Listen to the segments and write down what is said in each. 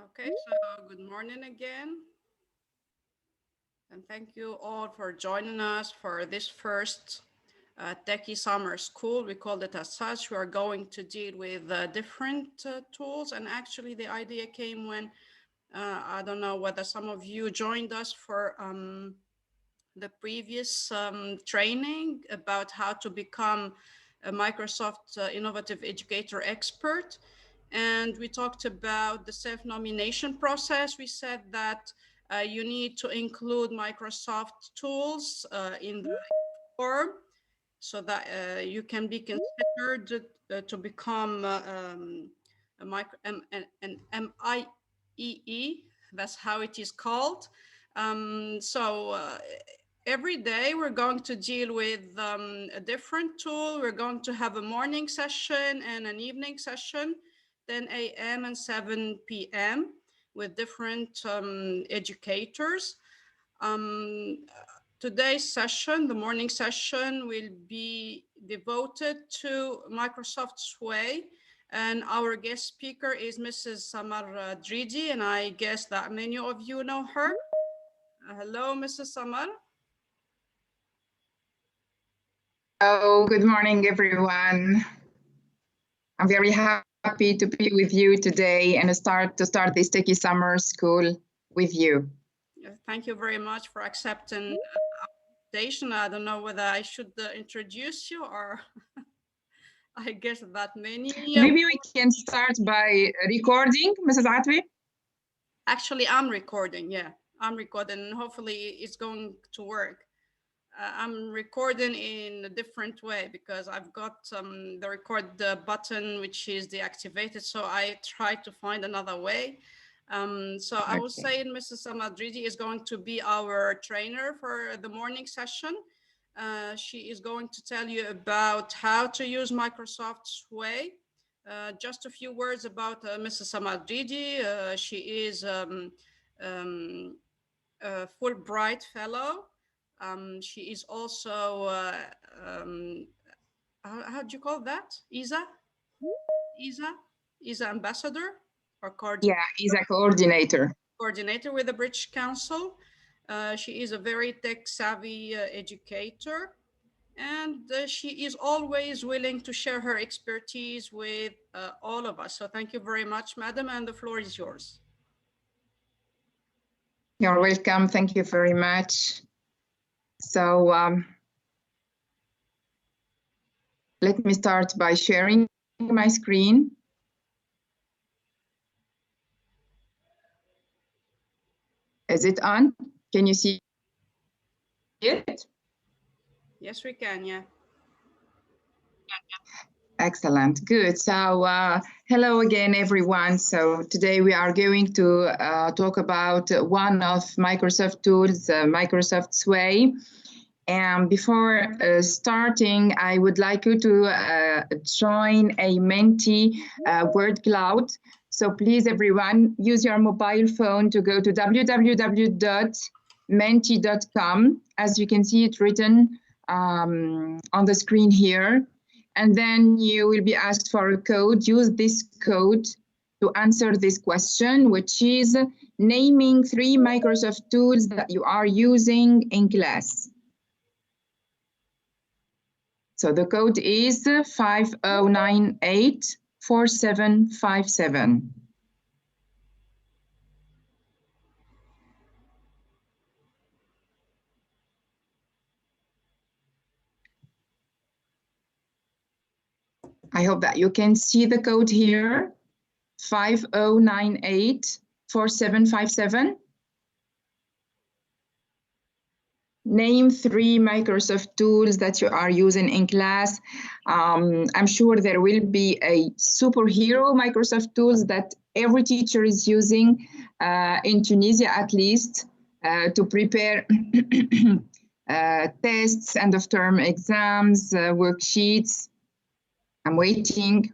Okay, so good morning again. And thank you all for joining us for this first Techy Summer School. We called it as such. We are going to deal with different tools. And actually the idea came when, I don't know whether some of you joined us for the previous training about how to become a Microsoft Innovative Educator expert. And we talked about the self-nomination process. We said that you need to include Microsoft tools in the form so that you can be considered to become a micro, an MIEE. That's how it is called. Every day we're going to deal with a different tool. We're going to have a morning session and an evening session, 10 a.m. and 7 p.m. with different educators. Today's session, the morning session, will be devoted to Microsoft Sway. And our guest speaker is Mrs. Samar Dridi, and I guess that many of you know her. Hello, Mrs. Samar. Oh, good morning, everyone. I'm very happy to be with you today and start this Techy Summer School with you. Thank you very much for accepting the invitation. I don't know whether I should introduce you or I guess that many. Maybe we can start by recording, Mrs. Atwi. Actually, I'm recording. Yeah, I'm recording, and hopefully it's going to work. I'm recording in a different way because I've got the record button, which is deactivated. So I tried to find another way. I was saying Mrs. Samar Dridi is going to be our trainer for the morning session. She is going to tell you about how to use Microsoft Sway. Just a few words about Mrs. Samar Dridi. She is a Fulbright Fellow. She is also, how do you call that? ESA ambassador or coordinator? Yeah, ESA coordinator. Coordinator with the British Council. She is a very tech savvy educator, and she is always willing to share her expertise with all of us. So thank you very much, madam, and the floor is yours. You're welcome. Thank you very much. So let me start by sharing my screen. Is it on? Can you see it? Yes, we can, yeah. Excellent, good. So hello again, everyone. So today we are going to talk about one of Microsoft tools, Microsoft Sway. And before starting, I would like you to join a Menti word cloud. So please, everyone, use your mobile phone to go to www.menti.com. As you can see it written on the screen here. And then you will be asked for a code. Use this code to answer this question, which is naming 3 Microsoft tools that you are using in class. So the code is 50984757. I hope that you can see the code here, 50984757. Name 3 Microsoft tools that you are using in class. I'm sure there will be a superhero Microsoft tools that every teacher is using in Tunisia, at least, to prepare tests, end of term exams, worksheets. I'm waiting.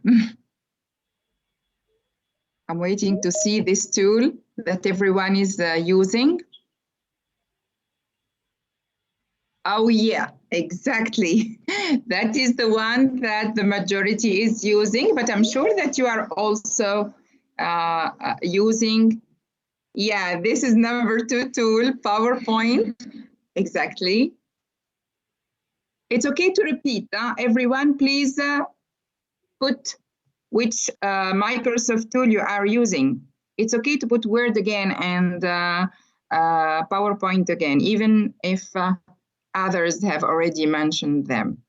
I'm waiting to see this tool that everyone is using. Oh yeah, exactly. That is the one that the majority is using, but I'm sure that you are also using, yeah, this is number 2 tool, PowerPoint. Exactly. It's okay to repeat. Everyone, please put which Microsoft tool you are using. It's okay to put Word again and PowerPoint again, even if others have already mentioned them.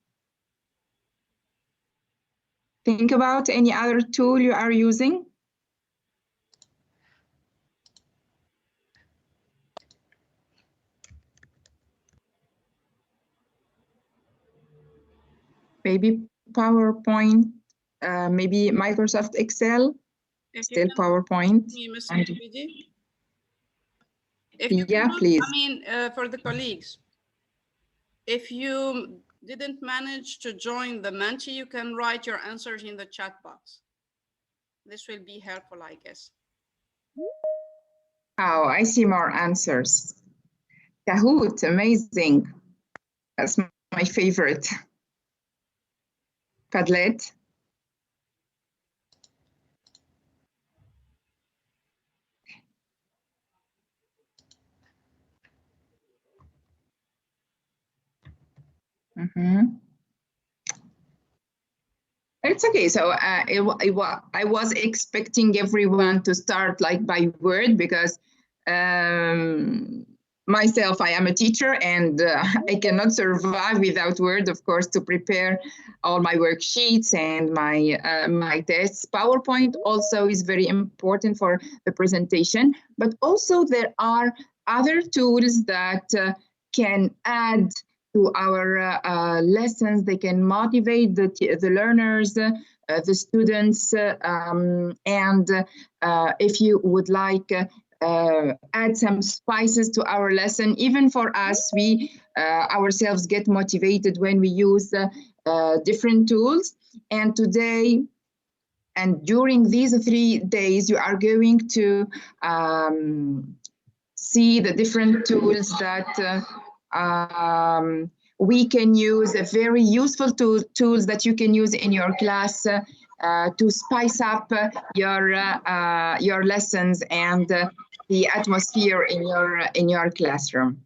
Think about any other tool you are using. Maybe PowerPoint, maybe Microsoft Excel, still PowerPoint. If you yeah, cannot, please. I mean, for the colleagues, if you didn't manage to join the Menti, you can write your answers in the chat box. This will be helpful, I guess. Oh, I see more answers. Kahoot, amazing. That's my favorite. Padlet. It's okay. So I was expecting everyone to start like by Word because myself, I am a teacher and I cannot survive without Word, of course, to prepare all my worksheets and my tests. PowerPoint also is very important for the presentation, but also there are other tools that can add to our lessons. They can motivate the learners, the students, and if you would like add some spices to our lesson, even for us, we ourselves get motivated when we use different tools. And today, and during these 3 days, you are going to see the different tools that we can use, very useful tools that you can use in your class to spice up your lessons and the atmosphere in your classroom.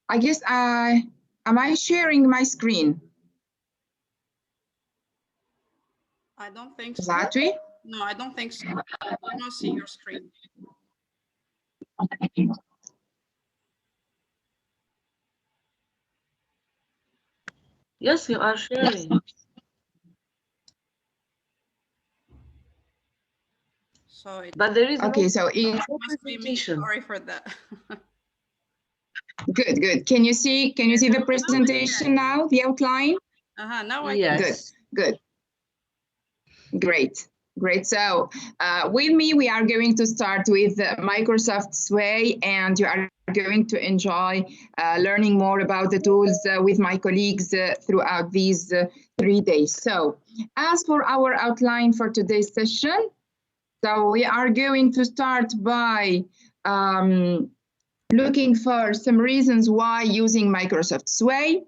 I guess am I sharing my screen? I don't think so. Zatri? No, I don't think so. I do not see your screen. Yes, you are sharing. So but there is okay. No, so it no presentation. Sorry for that. Good, good. Can you see the presentation now, the outline? Now I yes. Good. Great. Great. So with me, we are going to start with Microsoft Sway, and you are going to enjoy learning more about the tools with my colleagues throughout these 3 days. So as for our outline for today's session, so we are going to start by looking for some reasons why using Microsoft Sway.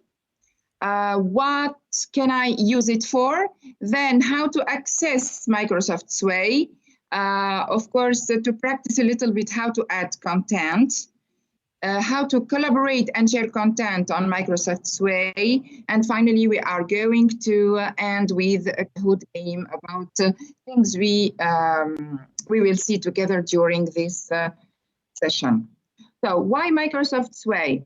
What can I use it for? Then how to access Microsoft Sway. Of course, to practice a little bit how to add content. How to collaborate and share content on Microsoft Sway. And finally, we are going to end with a Kahoot game about things we will see together during this session. So why Microsoft Sway?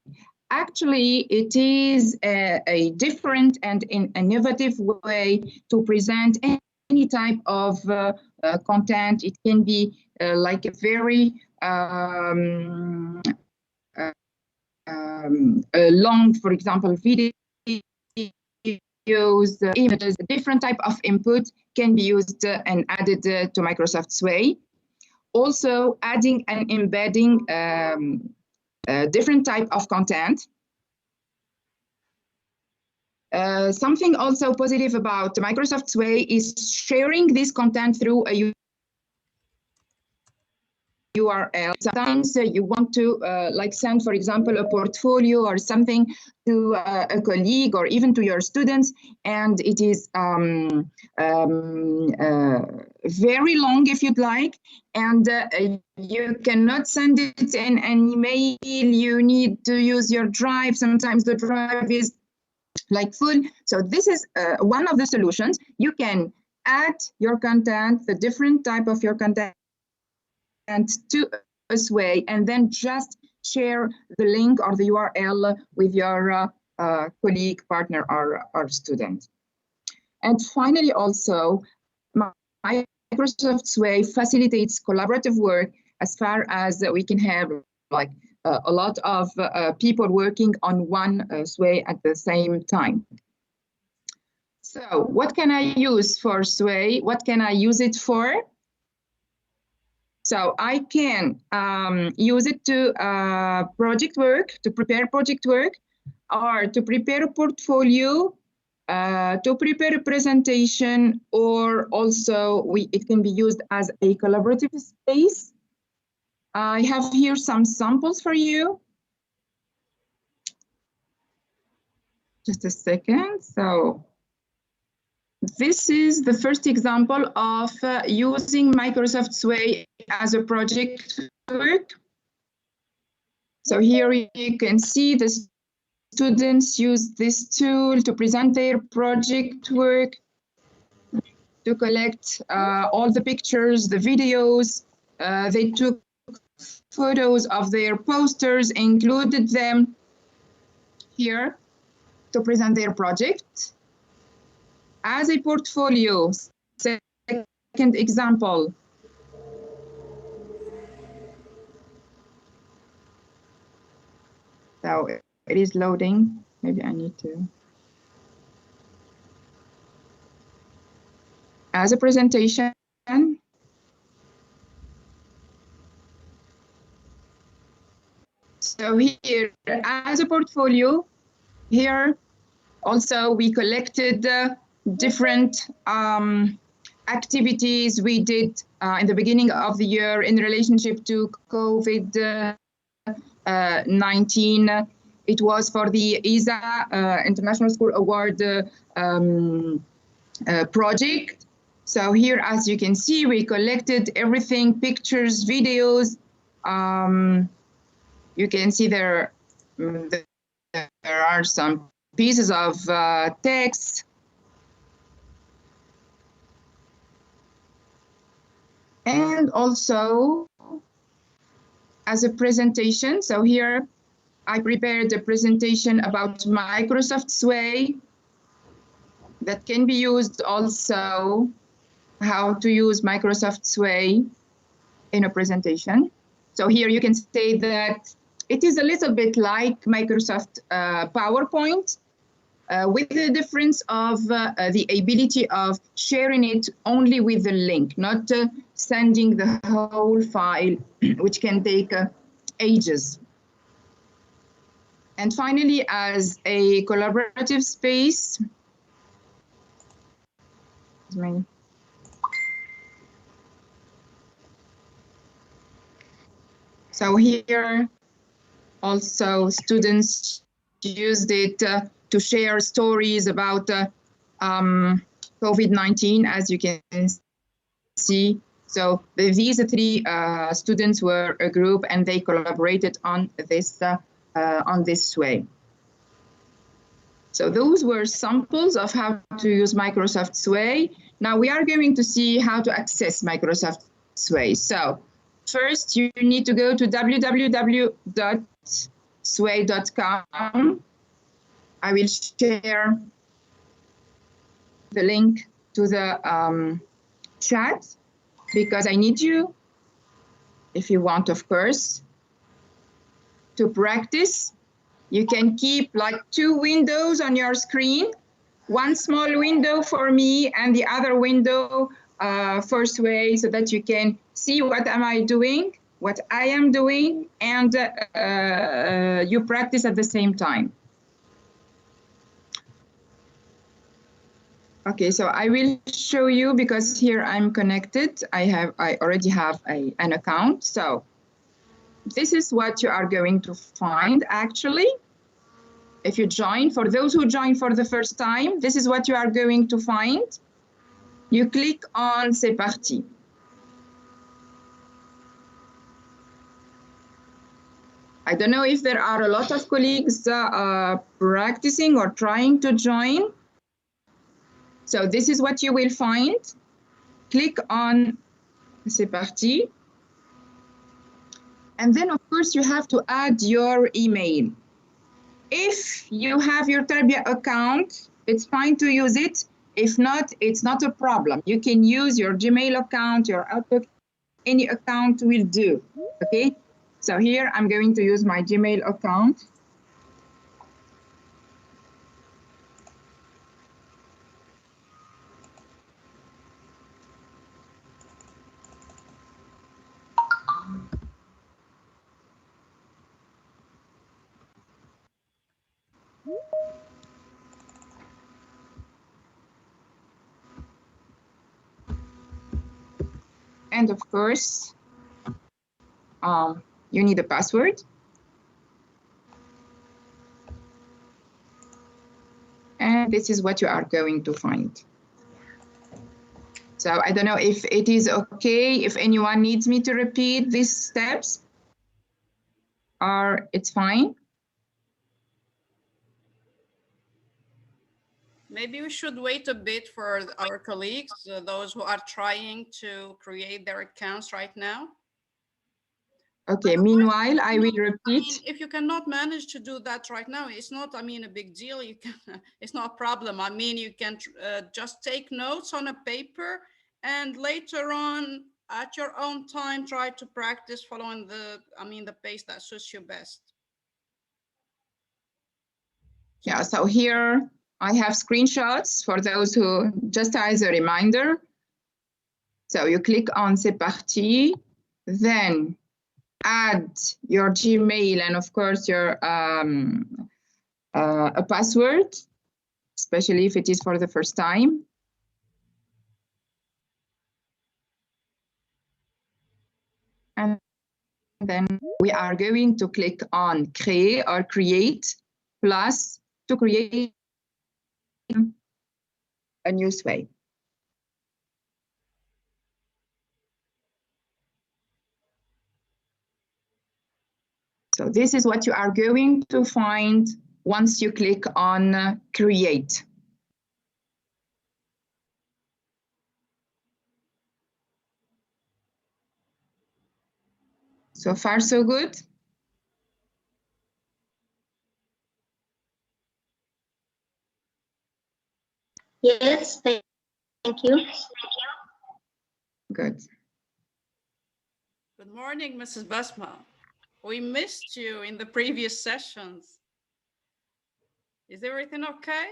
Actually, it is a different and innovative way to present any type of content. It can be like a very long, for example, videos, images, different type of input can be used and added to Microsoft Sway. Also, adding and embedding different type of content. Something also positive about Microsoft Sway is sharing this content through a URL. Sometimes you want to like send, for example, a portfolio or something to a colleague or even to your students, and it is very long if you'd like, and you cannot send it in an email. You need to use your drive. Sometimes the drive is like full. So this is one of the solutions. You can add your content, the different type of your content, to a Sway, and then just share the link or the URL with your colleague, partner, or student. And finally, also, Microsoft Sway facilitates collaborative work as far as we can have like a lot of people working on one Sway at the same time. So what can I use for Sway? What can I use it for? So I can use it to project work, to prepare project work, or to prepare a portfolio, to prepare a presentation, or also it can be used as a collaborative space. I have here some samples for you. Just a second. So this is the first example of using Microsoft Sway as a project work. So here you can see the students use this tool to present their project work, to collect all the pictures, the videos. They took photos of their posters, included them here to present their project. As a portfolio, second example. So it is loading. Maybe I need to. As a presentation. So here, as a portfolio, here also we collected different activities we did in the beginning of the year in relationship to COVID-19. It was for the ISA International School Award project. So here, as you can see, we collected everything, pictures, videos. You can see there are some pieces of text. And also as a presentation. So here I prepared a presentation about Microsoft Sway that can be used also, how to use Microsoft Sway in a presentation. So here you can say that it is a little bit like Microsoft PowerPoint, with the difference of the ability of sharing it only with the link, not sending the whole file, which can take ages. And finally, as a collaborative space, so here also students used it to share stories about COVID-19, as you can see. So these three students were a group and they collaborated on this way. So those were samples of how to use Microsoft Sway. Now we are going to see how to access Microsoft Sway. So first you need to go to www.sway.com. I will share the link to the chat because I need you, if you want, of course, to practice. You can keep like 2 windows on your screen, one small window for me and the other window for Sway, so that you can see what am I doing, what I am doing, and you practice at the same time. Okay, so I will show you because here I'm connected. I already have an account. So this is what you are going to find actually. If you join, for those who join for the first time, this is what you are going to find. You click on C'est parti. I don't know if there are a lot of colleagues practicing or trying to join. So this is what you will find. Click on C'est parti. And then, of course, you have to add your email. If you have your Tarbia account, it's fine to use it. If not, it's not a problem. You can use your Gmail account, your Outlook, any account will do, okay? So here I'm going to use my Gmail account. And of course, you need a password. And this is what you are going to find. So I don't know if it is okay, if anyone needs me to repeat these steps, or it's fine. Maybe we should wait a bit for our colleagues, those who are trying to create their accounts right now. Okay, meanwhile, I will repeat. I mean, if you cannot manage to do that right now, it's not, I mean, a big deal. You can, it's not a problem. I mean, you can just take notes on a paper and later on at your own time, try to practice following the, I mean, the pace that suits you best. Yeah, so here I have screenshots for those who, just as a reminder. So you click on C'est parti, then add your Gmail and of course your a password, especially if it is for the first time. And then we are going to click on Créer or Create plus to create a new sway. So this is what you are going to find once you click on Create. So far, so good? Yes, thank you. Good. Good morning, Mrs. Basma. We missed you in the previous sessions. Is everything okay?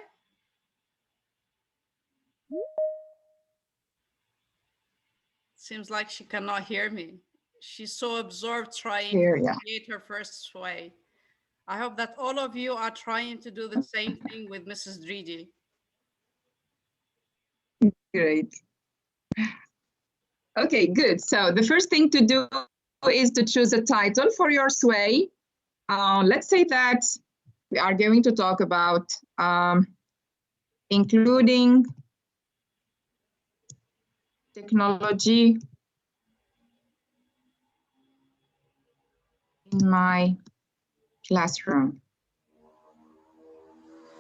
Seems like she cannot hear me. She's so absorbed trying to create her first sway. I hope that all of you are trying to do the same thing with Mrs. Dridi. Great. Okay, good. So the first thing to do is to choose a title for your sway. Let's say that we are going to talk about including technology in my classroom.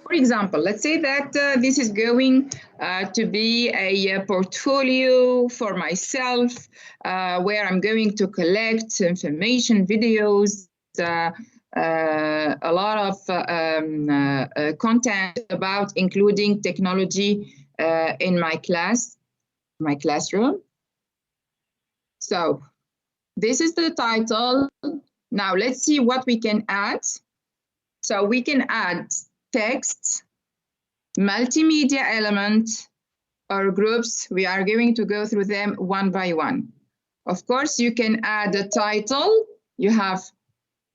For example, let's say that this is going to be a portfolio for myself where I'm going to collect information, videos, a lot of content about including technology in my classroom. So this is the title. Now let's see what we can add. So we can add text, multimedia element, or groups. We are going to go through them one by one. Of course, you can add a title. You have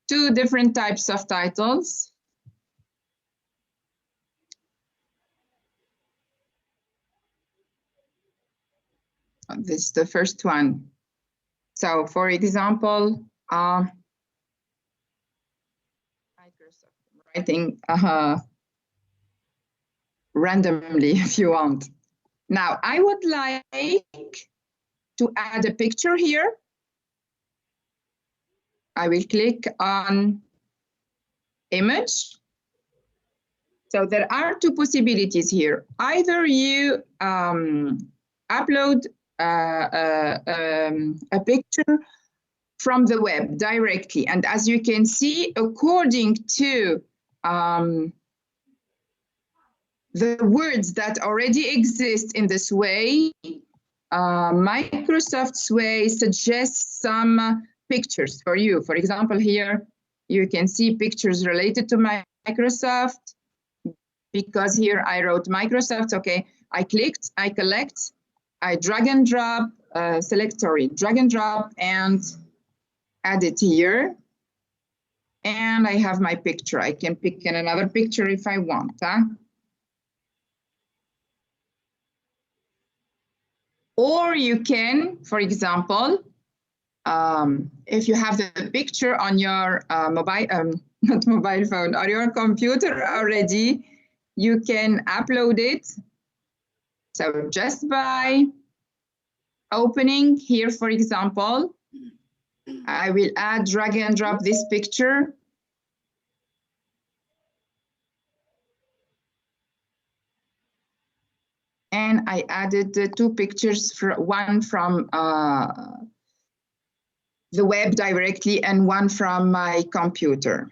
two different types of titles. This is the first one. So for example, Microsoft, I'm writing randomly if you want. Now I would like to add a picture here. I will click on image. So there are two possibilities here. Either you upload a picture from the web directly. And as you can see, according to the words that already exist in this way, Microsoft Sway suggests some pictures for you. For example, here you can see pictures related to Microsoft, because here I wrote Microsoft. Okay, I clicked, I collect, I drag and drop, drag and drop and add it here. And I have my picture. I can pick another picture if I want. Or you can, for example, if you have the picture on your not mobile phone, or your computer already, you can upload it. So just by opening here, for example, I will add, drag and drop this picture. And I added the two pictures, one from the web directly and one from my computer.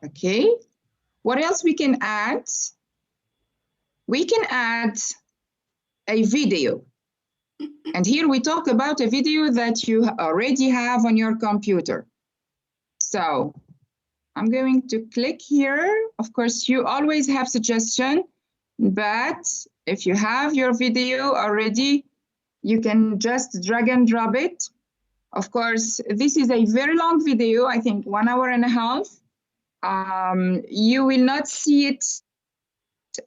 Okay, what else we can add? We can add a video. And here we talk about a video that you already have on your computer. So I'm going to click here. Of course, you always have suggestion, but if you have your video already, you can just drag and drop it. Of course, this is a very long video, I think 1 hour and a half. You will not see it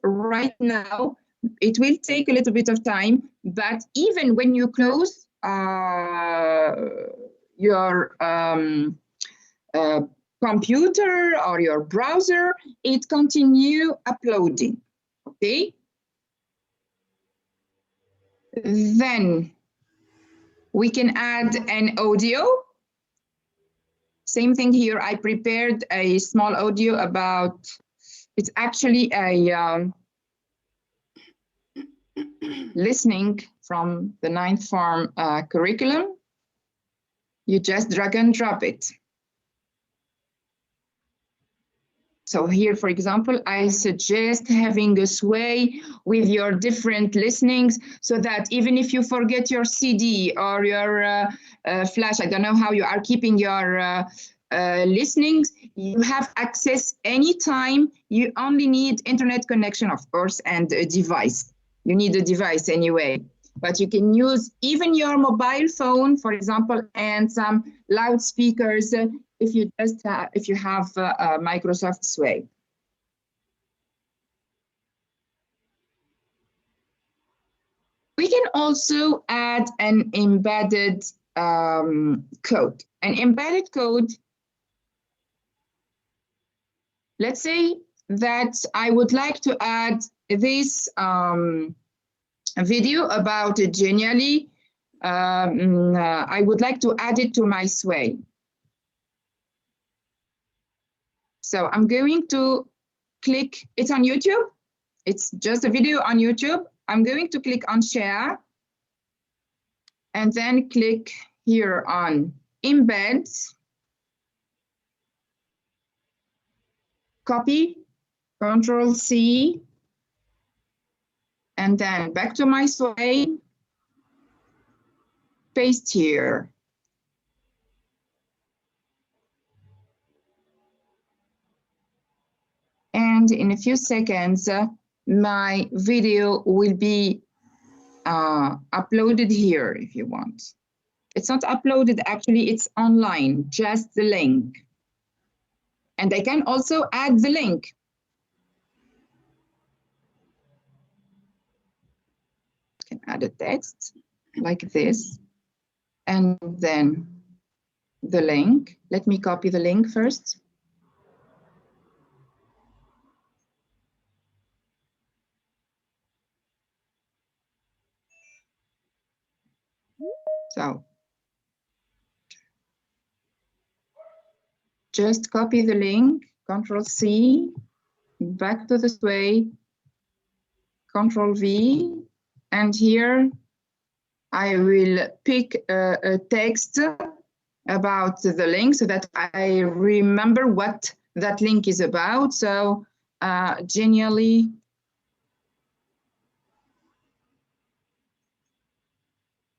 right now. It will take a little bit of time, but even when you close your computer or your browser, it continues uploading, okay? Then we can add an audio. Same thing here, I prepared a small audio about, it's actually a listening from the 9th form curriculum. You just drag and drop it. So here, for example, I suggest having a sway with your different listenings so that even if you forget your CD or your flash, I don't know how you are keeping your listenings, you have access anytime. You only need internet connection, of course, and a device. You need a device anyway, but you can use even your mobile phone, for example, and some loudspeakers if you just if you have Microsoft Sway. We can also add an embedded code. An embedded code, let's say that I would like to add this video about Genially. I would like to add it to my Sway. So I'm going to click, it's on YouTube. It's just a video on YouTube. I'm going to click on share and then click here on embed, copy, Control C, and then back to my Sway, paste here. And in a few seconds, my video will be uploaded here if you want. It's not uploaded, actually, it's online, just the link. And I can also add the link. add a text like this, and then the link. Let me copy the link first. So just copy the link, Control C, back to the sway, Control V, and here I will pick a text about the link so that I remember what that link is about. So genially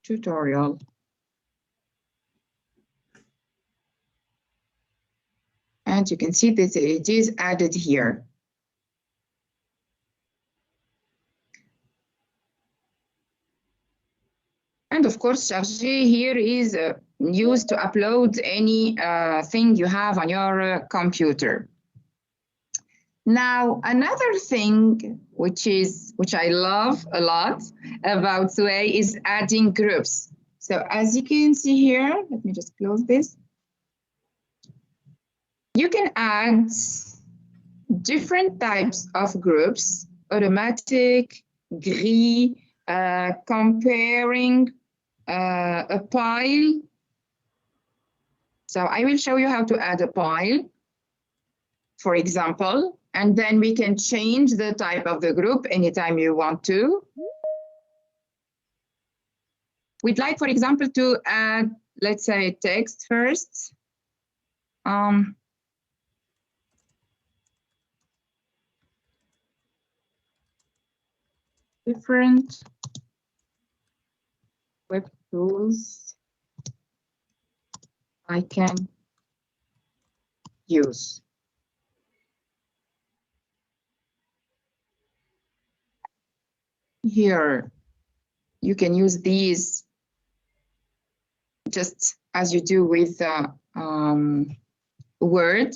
tutorial. And you can see that it is added here. And of course, Chargé here is used to upload any thing you have on your computer. Now, another thing which I love a lot about Sway is adding groups. So as you can see here, let me just close this. You can add different types of groups, automatic, grille, comparing, a pile. So I will show you how to add a pile, for example, and then we can change the type of the group anytime you want to. We'd like, for example, to add, let's say, text first. Different web tools I can use. Here, you can use these just as you do with Word.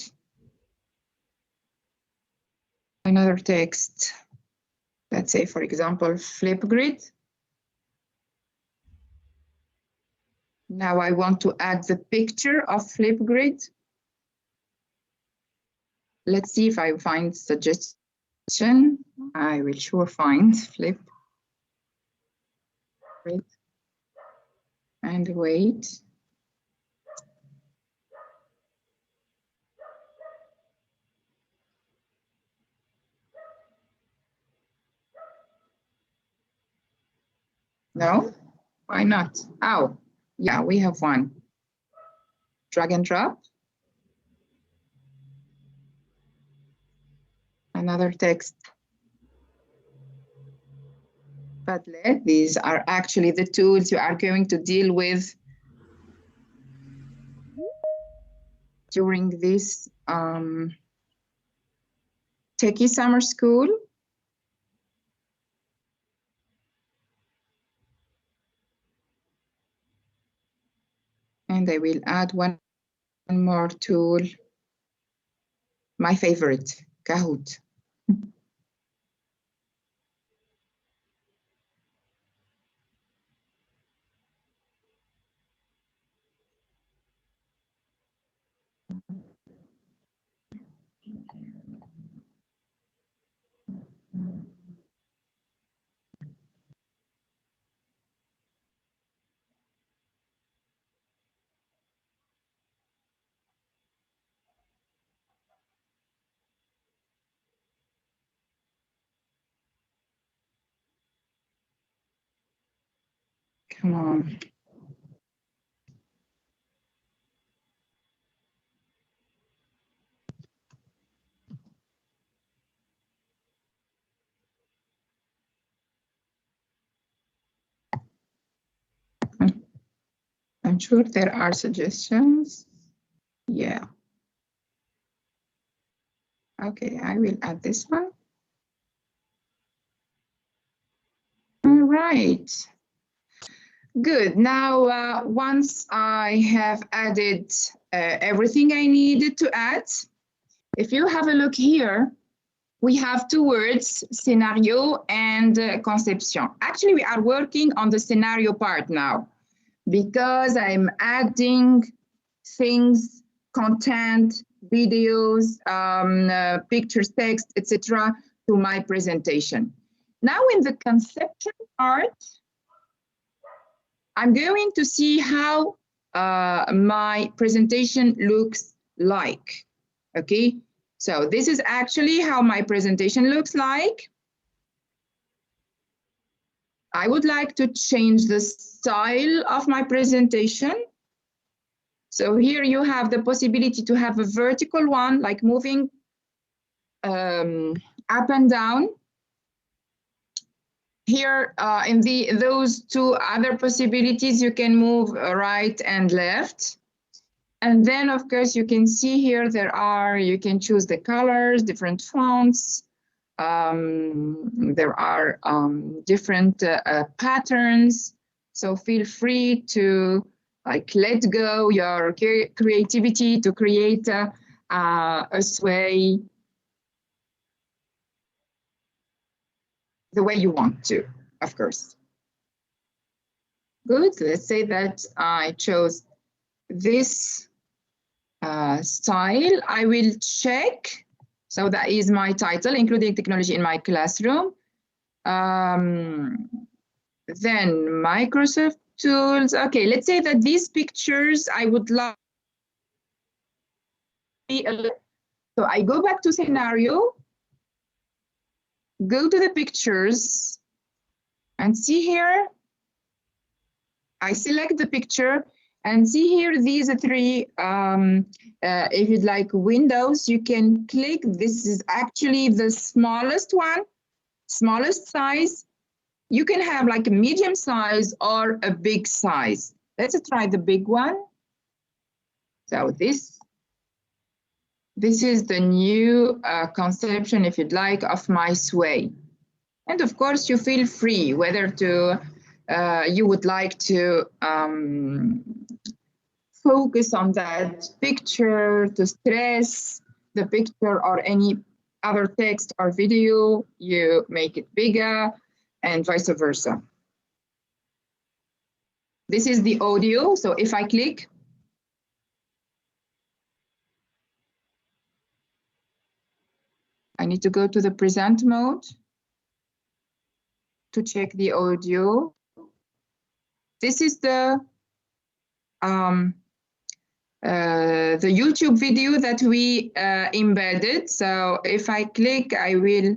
Another text, let's say, for example, Flipgrid. Now I want to add the picture of Flipgrid. Let's see if I find suggestion. I will sure find Flipgrid. And wait. No, why not? Oh, yeah, we have one. Drag and drop. Another text. Padlet. These are actually the tools you are going to deal with during this Techy summer school. And I will add one more tool, my favorite, Kahoot. Come on. I'm sure there are suggestions. Yeah. Okay, I will add this one. All right. Good. Now, once I have added everything I needed to add, if you have a look here, we have two words, scenario and conception. Actually, we are working on the scenario part now because I'm adding things, content, videos, pictures, text, etc. to my presentation. Now in the conception part, I'm going to see how my presentation looks like, okay? So this is actually how my presentation looks like. I would like to change the style of my presentation. So here you have the possibility to have a vertical one, like moving up and down. Here in those two other possibilities, you can move right and left. And then, of course, you can see here you can choose the colors, different fonts. There are different patterns. So feel free to let go your creativity to create a sway the way you want to, of course. Good. Let's say that I chose this style. I will check. So that is my title, including technology in my classroom. Then Microsoft tools. Okay, let's say that these pictures I would like. So I go back to scenario, go to the pictures, and see here. I select the picture and see here these three. If you'd like windows, you can click. This is actually the smallest one, smallest size. You can have like a medium size or a big size. Let's try the big one. So this is the new conception, if you'd like, of my sway. And of course, you feel free whether to you would like to focus on that picture, to stress the picture or any other text or video, you make it bigger and vice versa. This is the audio. So if I click, I need to go to the present mode to check the audio. This is the YouTube video that we embedded. So if I click, I will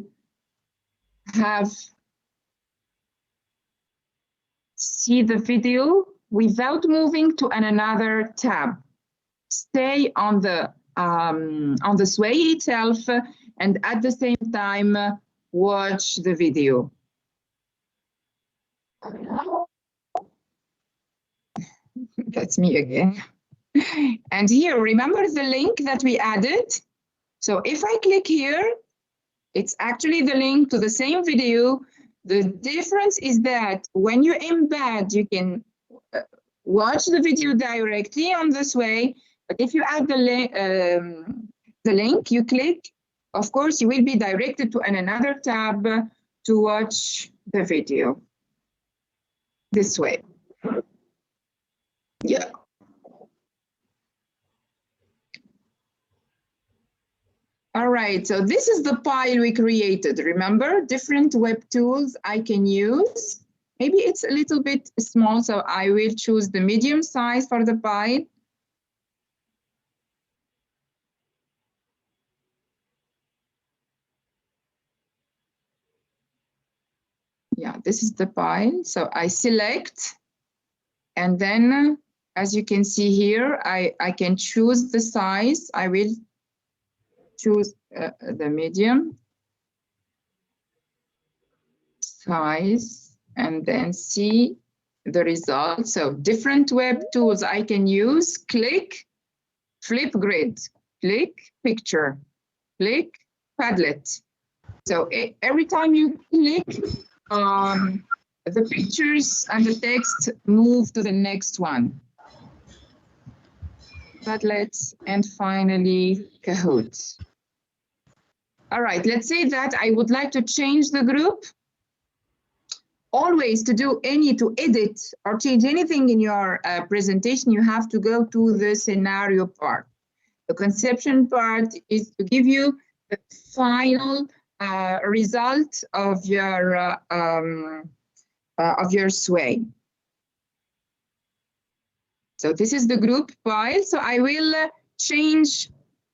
see the video without moving to another tab. Stay on the sway itself and at the same time watch the video. That's me again. And here, remember the link that we added? So if I click here, it's actually the link to the same video. The difference is that when you embed, you can watch the video directly on this way. But if you add the link, you click, of course, you will be directed to another tab to watch the video this way. Yeah. All right, so this is the pile we created. Remember, different web tools I can use. Maybe it's a little bit small, so I will choose the medium size for the pile. Yeah, this is the pile. So I select, and then as you can see here, I can choose the size. I will choose the medium size and then see the result. So different web tools I can use. Click, flip grid, click, picture, click, Padlet. So every time you click, the pictures and the text move to the next one. Padlet, and finally Kahoot. All right, let's say that I would like to change the group. Always to edit or change anything in your presentation, you have to go to the scenario part. The conception part is to give you the final result of your sway. So this is the group file. So I will change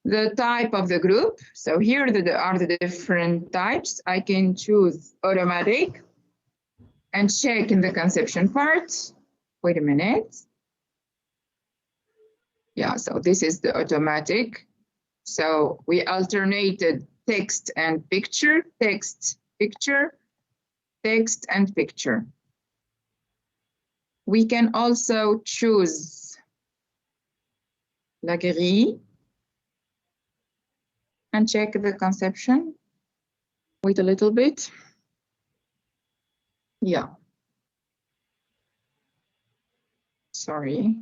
the type of the group. So here are the different types. I can choose automatic and check in the conception part. Wait a minute. Yeah, so this is the automatic. So we alternated text and picture, text, picture, text and picture. We can also choose la grille and check the conception. Wait a little bit. Yeah. Sorry.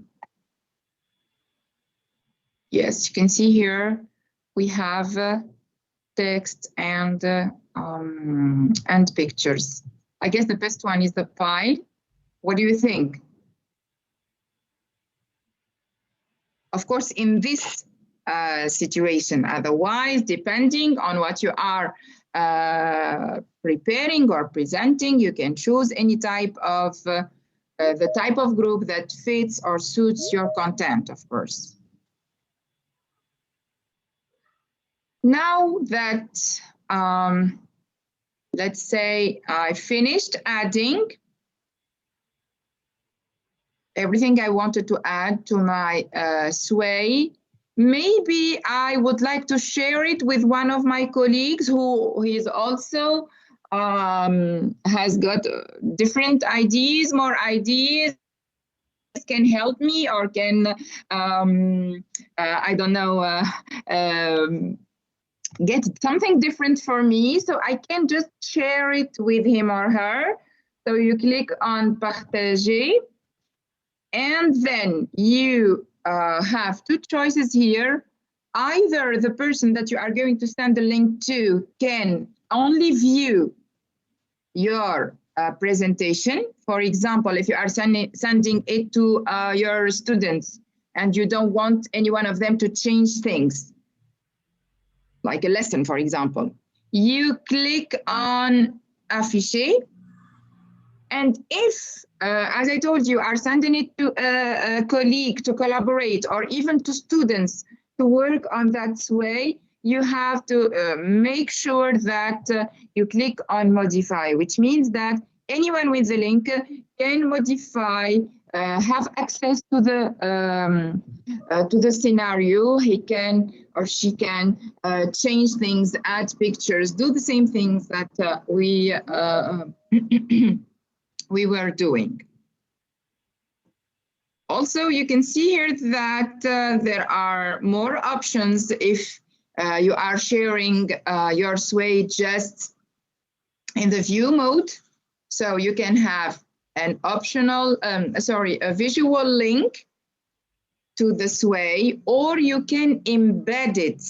Yes, you can see here we have text and pictures. I guess the best one is the file. What do you think? Of course, in this situation, otherwise, depending on what you are preparing or presenting, you can choose any type of the type of group that fits or suits your content, of course. Now that, let's say I finished adding everything I wanted to add to my sway, maybe I would like to share it with one of my colleagues who is also has got different ideas, more ideas, can help me or can, I don't know, get something different for me. So I can just share it with him or her. So you click on partager. And then you have two choices here. Either the person that you are going to send the link to can only view your presentation. For example, if you are sending it to your students and you don't want any one of them to change things, like a lesson, for example, you click on afficher. And if, as I told you, are sending it to a colleague to collaborate or even to students to work on that sway, you have to make sure that you click on modify, which means that anyone with the link can modify, have access to the scenario. He can or she can change things, add pictures, do the same things that we were doing. Also, you can see here that there are more options if you are sharing your sway just in the view mode. So you can have an optional, a visual link to the sway, or you can embed it.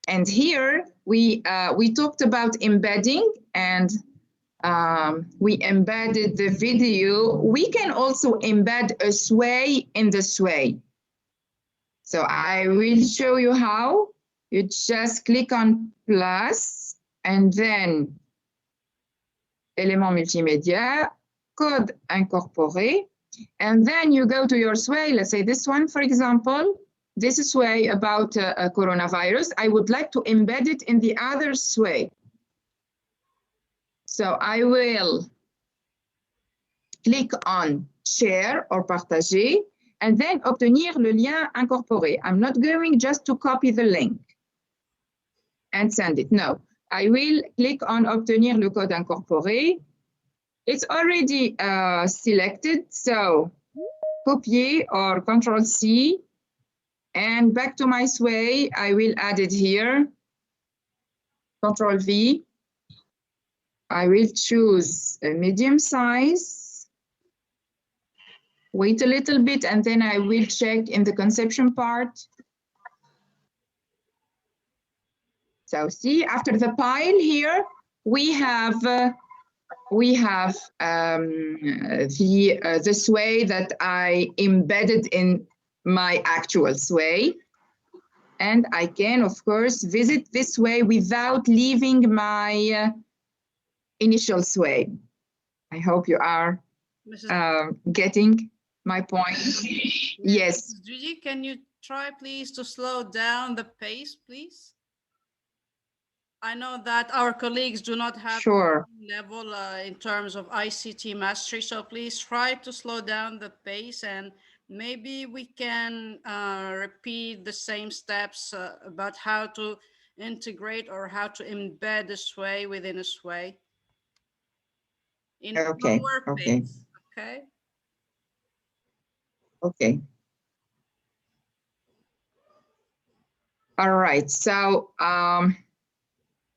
And here we talked about embedding, and we embedded the video. We can also embed a sway in the sway. So I will show you how. You just click on plus and then élément multimédia, code incorporé, and then you go to your sway. Let's say this one, for example, this sway about a coronavirus. I would like to embed it in the other sway. So I will click on share or partager and then obtenir le lien incorporé. I'm not going just to copy the link and send it. No, I will click on obtenir le code incorporé. It's already selected. So copier or Control C and back to my sway. I will add it here. Control V. I will choose a medium size. Wait a little bit, and then I will check in the conception part. So see, after the pile here, we have the sway that I embedded in my actual sway. And I can, of course, visit this sway without leaving my initial sway. I hope you are getting my point. Yes. Dridi, can you try, please, to slow down the pace, please? I know that our colleagues do not have Sure. level in terms of ICT mastery, so please try to slow down the pace, and maybe we can repeat the same steps about how to integrate or how to embed a sway within a sway in lower pace. Okay. Okay. All right. So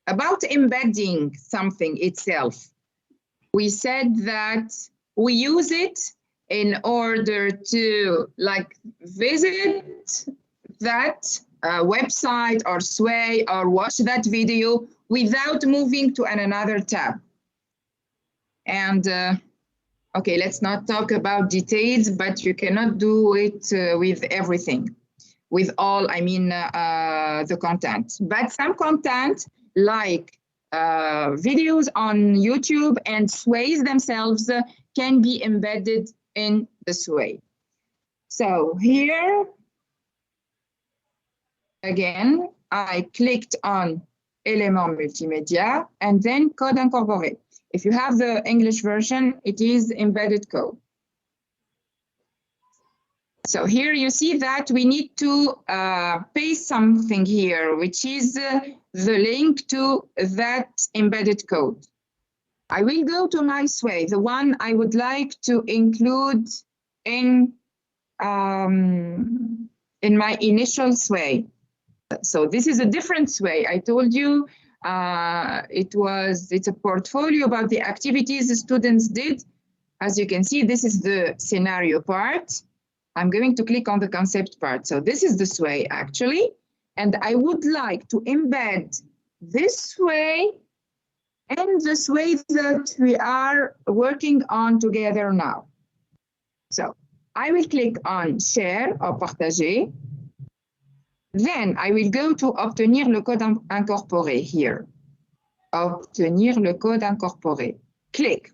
about embedding something itself, we said that we use it in order to like visit that website or sway or watch that video without moving to another tab. And okay, let's not talk about details, but you cannot do it with everything. With all, I mean, the content. But some content, like videos on YouTube and sways themselves, can be embedded in the sway. So here, again, I clicked on Éléments multimédia and then Code incorporé. If you have the English version, it is embedded code. So here you see that we need to paste something here, which is the link to that embedded code. I will go to my sway, the one I would like to include in my initial sway. So this is a different sway. I told you it's a portfolio about the activities the students did. As you can see, this is the scenario part. I'm going to click on the concept part. So this is the sway actually, and I would like to embed this sway and the sway that we are working on together now. So I will click on share or partager. Then I will go to obtenir le code incorporé here. Obtenir le code incorporé. Click.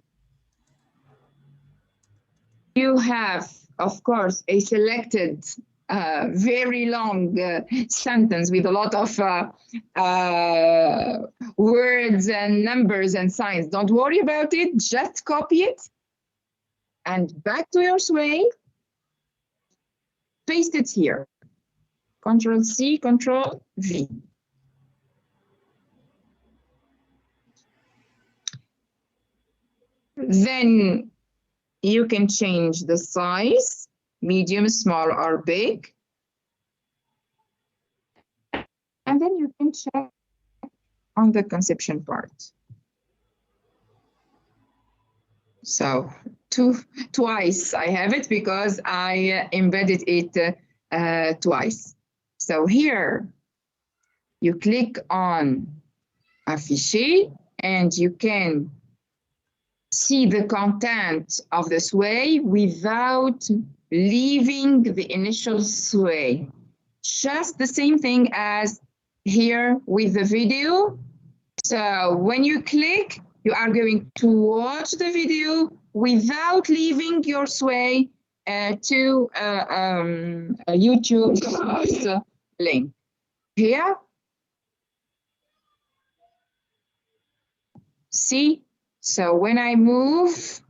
You have, of course, a selected very long sentence with a lot of words and numbers and signs. Don't worry about it, just copy it and back to your sway, paste it here. Control C, Control V. Then you can change the size, medium, small, or big. And then you can check on the conception part. So twice I have it because I embedded it twice. So here you click on Afficher and you can see the content of the sway without leaving the initial sway. Just the same thing as here with the video. So when you click, you are going to watch the video without leaving your sway to a YouTube link. Here, see? So when I move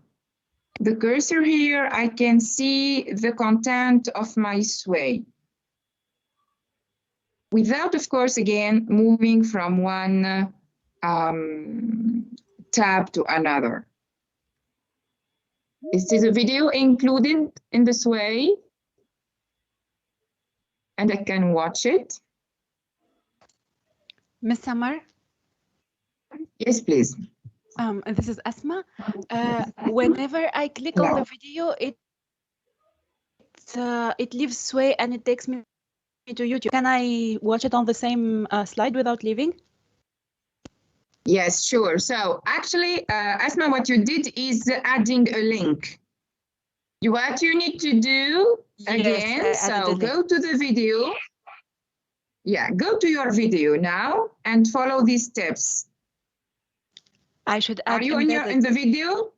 the cursor here, I can see the content of my sway. Without, of course, again, moving from one tab to another. Is this a video included in the sway? And I can watch it. Miss Samar? Yes, please. This is Asma. Whenever I click on the video, it leaves sway and it takes me to YouTube. Can I watch it on the same slide without leaving? Yes, sure. So actually, Asma, what you did is adding a link. What you need to do again, Yes, I added so a link. go to the video. Yeah, go to your video now and follow these steps. I should Are add you embedded. in the video?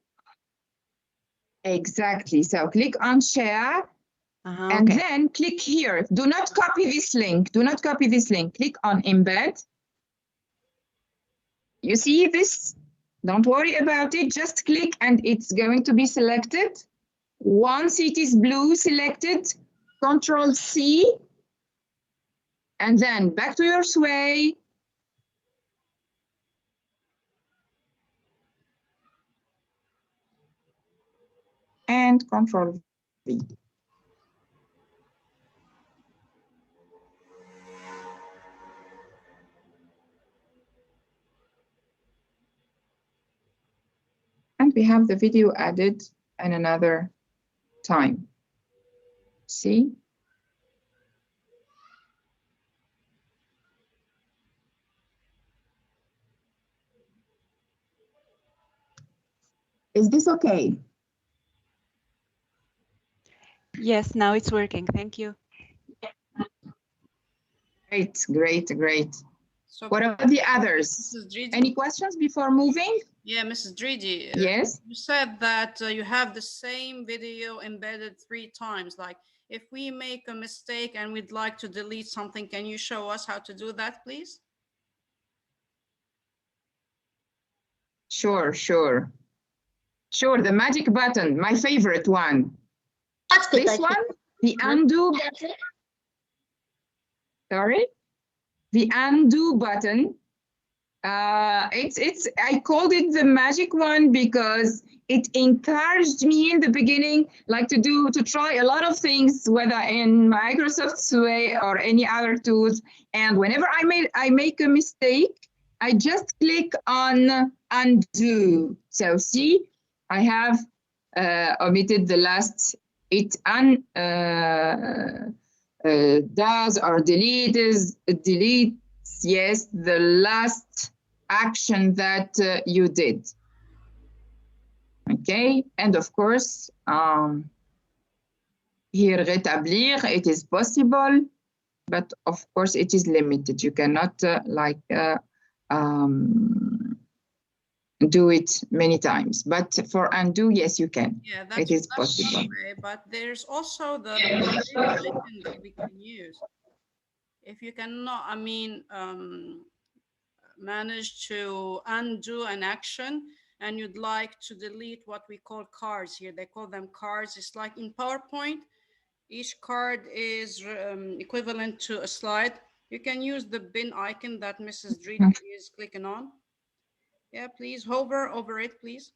Exactly. So click on share and Okay. then click here. Do not copy this link. Do not copy this link. Click on embed. You see this? Don't worry about it. Just click and it's going to be selected. Once it is blue selected, Control C, and then back to your sway. And Control V. And we have the video added in another time. See? Is this okay? Yes, now it's working. Thank you. Great, great, great. So What about the others? Mrs. Dridi, Any questions before moving? yeah, Mrs. Dridi, Yes. you said that you have the same video embedded 3 times. Like if we make a mistake and we'd like to delete something, can you show us how to do that, please? Sure, sure. Sure, the magic button, my favorite one. That's good. This one, the undo button. Sorry? The undo button. I called it the magic one because it encouraged me in the beginning, like to try a lot of things, whether in Microsoft Sway or any other tools. And whenever I make a mistake, I just click on undo. So see, I have omitted the last. It does or deletes, yes, the last action that you did. Okay, and of course, here rétablir, it is possible, but of course it is limited. You cannot do it many times, but for undo, yes, you can. Yeah, it is possible. Way, but there's also the icon that we can use. If you cannot, manage to undo an action and you'd like to delete what we call cards here, they call them cards. It's like in PowerPoint, each card is equivalent to a slide. You can use the bin icon that Mrs. Dridi is clicking on. Yeah, please hover over it, please.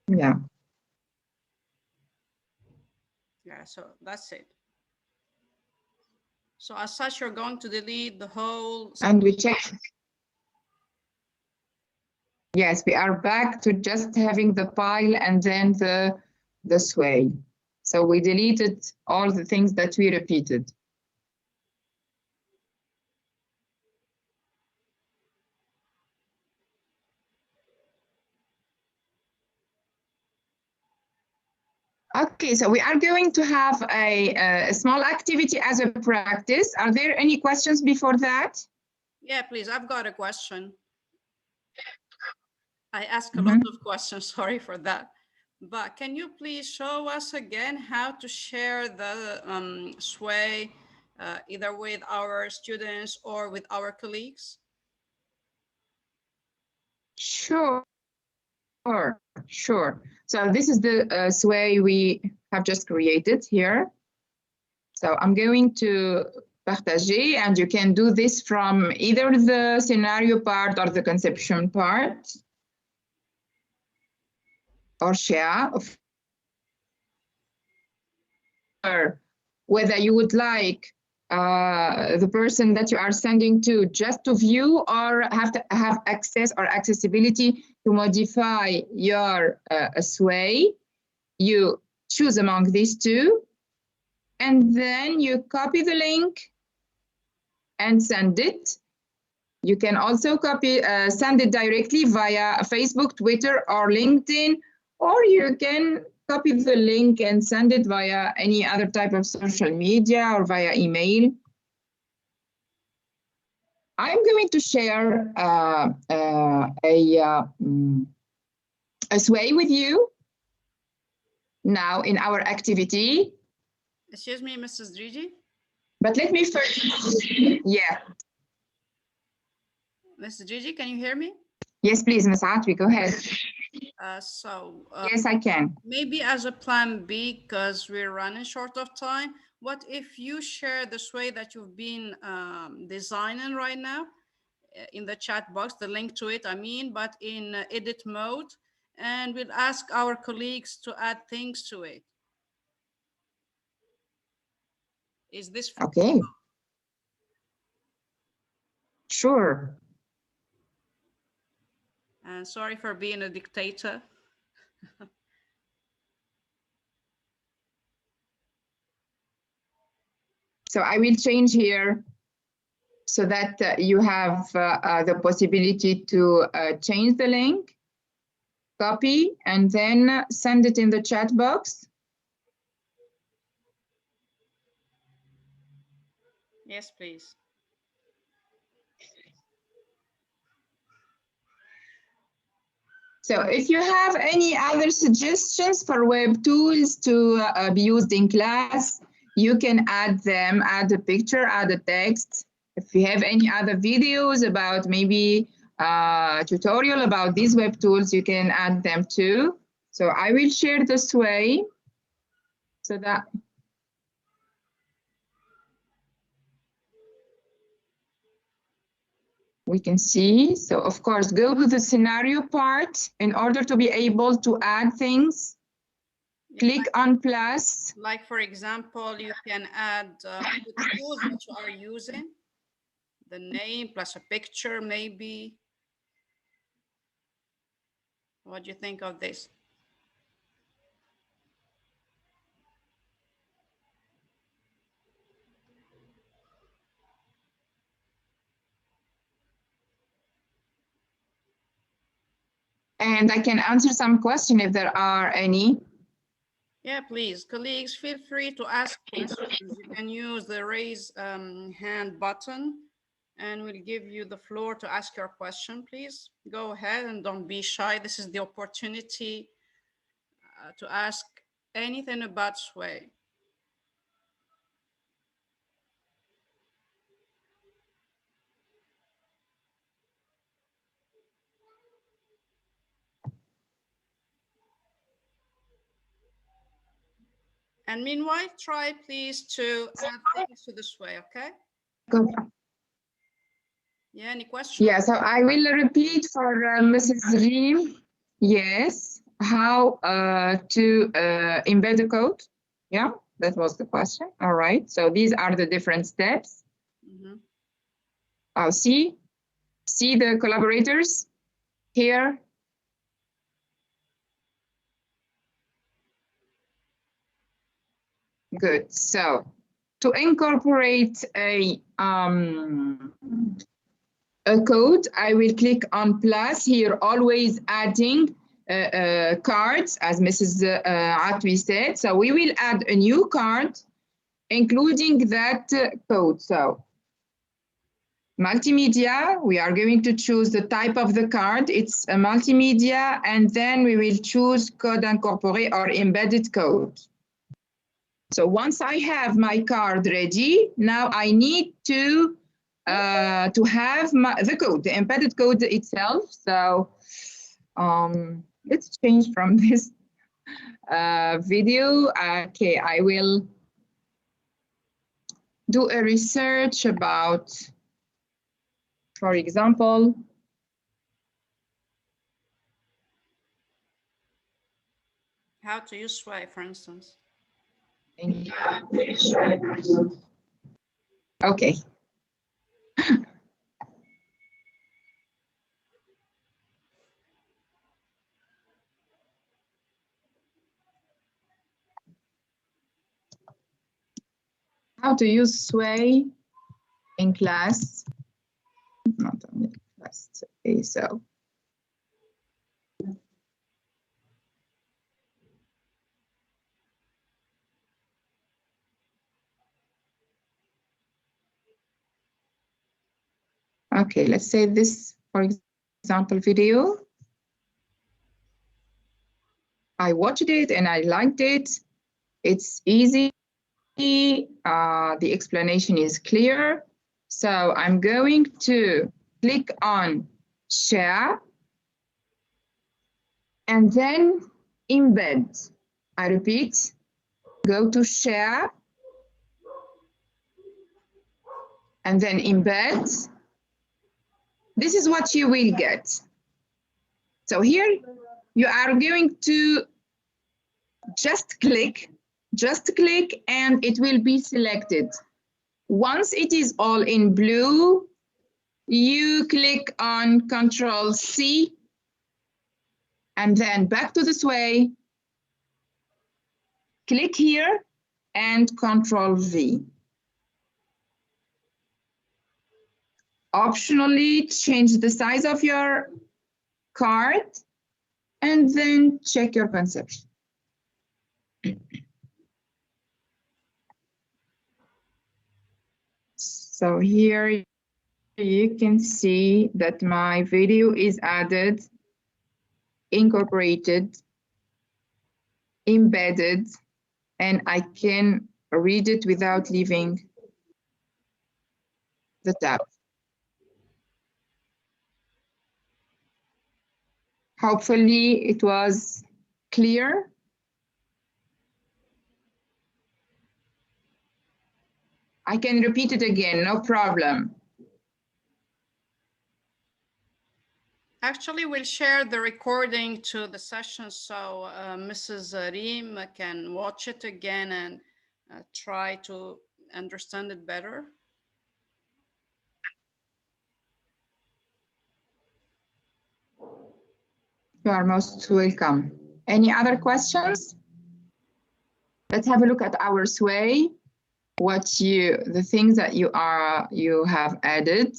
Yeah. Yeah, so that's it. So as such, you're going to delete the whole. And we check. Yes, we are back to just having the pile and then the sway. So we deleted all the things that we repeated. Okay, so we are going to have a small activity as a practice. Are there any questions before that? Yeah, please, I've got a question. I ask a lot of questions, sorry for that. But can you please show us again how to share the sway either with our students or with our colleagues? Sure. Sure. So this is the sway we have just created here. So I'm going to partager, and you can do this from either the scenario part or the conception part, or share, or whether you would like the person that you are sending to just to view or have to have access or accessibility to modify your sway. You choose among these two, and then you copy the link and send it. You can also copy, send it directly via Facebook, Twitter, or LinkedIn, or you can copy the link and send it via any other type of social media or via email. I'm going to share a sway with you now in our activity. Excuse me, Mrs. Dridi. But let me first, yeah. Mrs. Dridi, can you hear me? Yes, please, Ms. Atwi, go ahead. Yes, I can. Maybe as a plan B, because we're running short of time, what if you share the sway that you've been designing right now in the chat box, the link to it, I mean, but in edit mode, and we'll ask our colleagues to add things to it. Is this okay? Sure. And sorry for being a dictator. So I will change here so that you have the possibility to change the link, copy, and then send it in the chat box. Yes, please. So if you have any other suggestions for web tools to be used in class, you can add them, add a picture, add a text. If you have any other videos about maybe tutorial about these web tools, you can add them too. So I will share this way so that we can see. So of course, go to the scenario part in order to be able to add things. Click on plus. Like, for example, you can add the tools that you are using, the name plus a picture, maybe. What do you think of this? And I can answer some questions if there are any. Yeah, please, colleagues, feel free to ask questions. You can use the raise hand button and we'll give you the floor to ask your question, please. Go ahead and don't be shy. This is the opportunity to ask anything about Sway. And meanwhile, try please to add things to this way, okay? Good. Yeah, any questions? Yeah, so I will repeat for Mrs. Reem. Yes, how to embed the code. Yeah, that was the question. All right, so these are the different steps. I'll see the collaborators here. Good, so to incorporate a code, I will click on plus here, always adding cards, as Mrs. Atwi said. So we will add a new card, including that code. So multimedia, we are going to choose the type of the card. It's a multimedia, and then we will choose code incorporé or embedded code. So once I have my card ready, now I need to have the code, the embedded code itself. So let's change from this video. Okay, I will do a research about, for example, how to use Sway, for instance. Okay. How to use Sway in class. Not Okay, so. Okay, let's say this, for example, video. I watched it and I liked it. It's easy. The explanation is clear. So I'm going to click on share and then embed. I repeat, go to share and then embed. This is what you will get. So here you are going to just click and it will be selected. Once it is all in blue, you click on Control C and then back to the sway, click here and Control V. Optionally change the size of your card and then check your conception. So here you can see that my video is added, incorporated, embedded, and I can read it without leaving the tab. Hopefully it was clear. I can repeat it again, no problem. Actually, we'll share the recording to the session so Mrs. Reem can watch it again and try to understand it better. You are most welcome. Any other questions? Let's have a look at our sway. The things that you have added.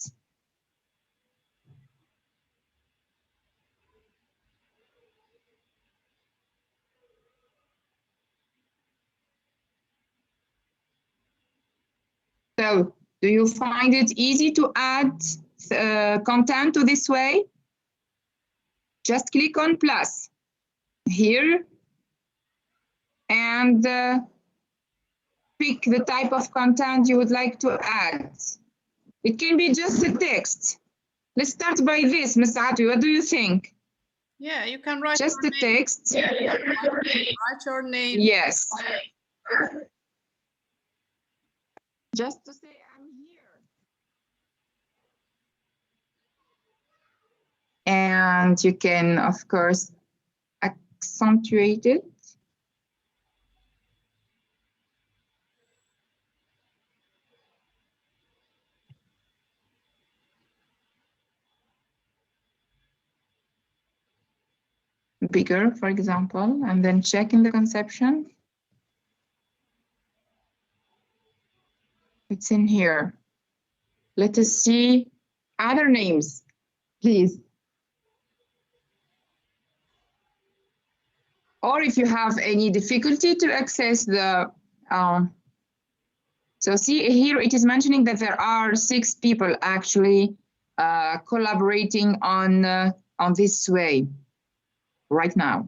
So, do you find it easy to add content to this way? Just click on plus here and pick the type of content you would like to add. It can be just a text. Let's start by this, Ms. Atwi. What do you think? Yeah, you can write just the text. Write your name. Yes. Just to say I'm here. And you can, of course, accentuate it. Bigger, for example, and then check in the conception. It's in here. Let us see other names, please. Or if you have any difficulty to access the, so see here it is mentioning that there are 6 people actually collaborating on this sway right now.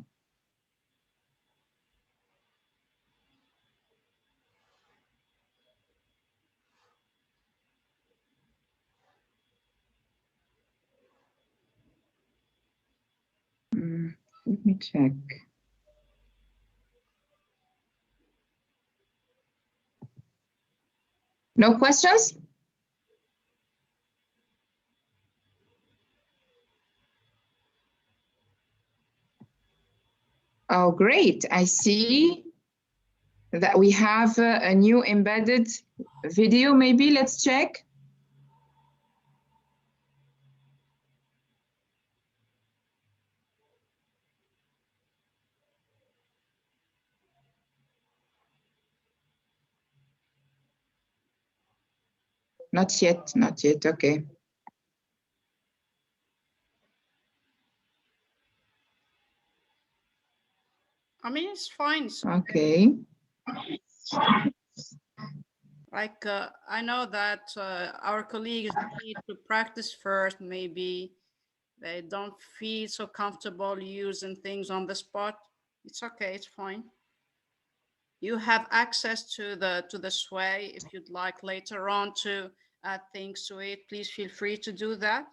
Let me check. No questions? Oh, great. I see that we have a new embedded video. Maybe let's check. Not yet, not yet. Okay. I mean, it's fine. Okay. Like, I know that our colleagues need to practice first. Maybe they don't feel so comfortable using things on the spot. It's okay. It's fine. You have access to the sway. If you'd like later on to add things to it, please feel free to do that.